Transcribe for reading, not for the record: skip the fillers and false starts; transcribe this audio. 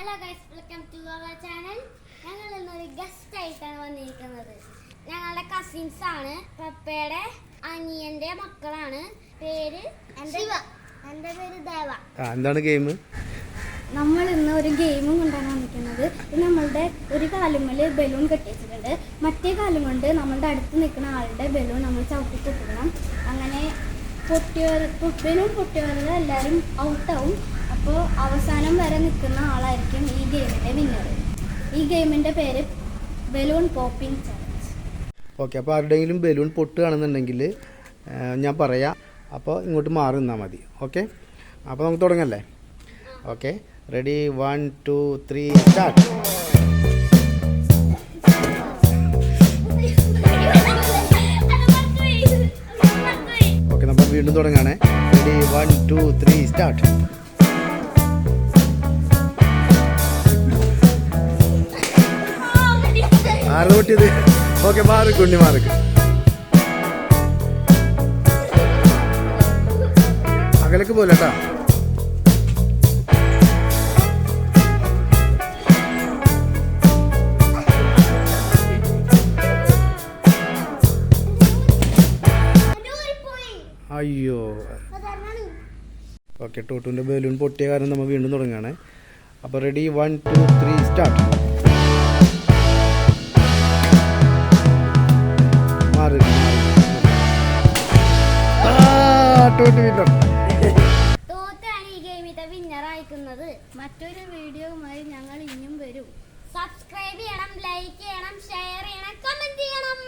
Hello guys, welcome to our channel. ഞങ്ങൾ ഇന്നൊരു guest ആയിട്ടാണ് വന്നിരിക്കുന്നത്. ഞങ്ങളുടെ കസിൻസ് ആണ്, പപ്പയുടെ അനിയന്റെ മക്കളാണ്. പേര് ശിവ, എൻ്റെ പേര് ദേവ. എന്താണ് ഗെയിം? നമ്മൾ ഇന്ന് ഒരു ഗെയിമും കൊണ്ടാണ് വന്നിരിക്കുന്നത്. നമ്മളുടെ ഒരു കാലുമ്മൽ ബലൂൺ കെട്ടിച്ചിട്ടുണ്ട്, മറ്റേ കാലം കൊണ്ട് നമ്മളുടെ അടുത്ത് നിൽക്കുന്ന ആളുടെ ബലൂൺ നമ്മൾ ചവിട്ടി പൊട്ടിക്കണം. അങ്ങനെ ബലൂൺ പൊട്ടിയവരുടെ എല്ലാവരും ഔട്ടാവും. അപ്പോൾ അവസാനം വരെ നിൽക്കുന്ന ആളായിരിക്കും ഈ ഗെയിമിൻ്റെ വിന്നർ. ഈ ഗെയിമിൻ്റെ പേര് ബലൂൺ പോപ്പിംഗ് ചലഞ്ച്. ഓക്കെ, അപ്പോൾ ആരുടെയെങ്കിലും ബലൂൺ പൊട്ടുകയാണെന്നുണ്ടെങ്കിൽ ഞാൻ പറയാം, അപ്പോൾ ഇങ്ങോട്ട് മാറി നിന്നാൽ മതി. ഓക്കെ, അപ്പോൾ നമുക്ക് തുടങ്ങല്ലേ? Okay, ready, 1 2 3 start. ഓക്കെ, നമ്മൾ വീണ്ടും തുടങ്ങാണേ. Ready, 1 2 3 start. ആറ് പൊട്ടിയത്? ഓക്കെ, മാർക്ക് ഉണ്ണി, മാർക്ക്. അകലേക്ക് പോലെ കേട്ടാ. അയ്യോ. ഓക്കെ, ടോട്ടുവിൻ്റെ ബലൂൺ പൊട്ടിയ കാരണം നമ്മൾ വീണ്ടും തുടങ്ങുകയാണ്. അപ്പോൾ റെഡി, 1 2 3 സ്റ്റാർട്ട്. തോറ്റാണ് ഈ ഗെയിമിന്റെ വിന്നർ ആയിരിക്കുന്നത്. മറ്റൊരു വീഡിയോയുമായി ഞങ്ങൾ ഇനിയും വരും. സബ്സ്ക്രൈബ് ചെയ്യണം, ലൈക്ക് ചെയ്യണം, ഷെയർ ചെയ്യണം, കമന്റ് ചെയ്യണം.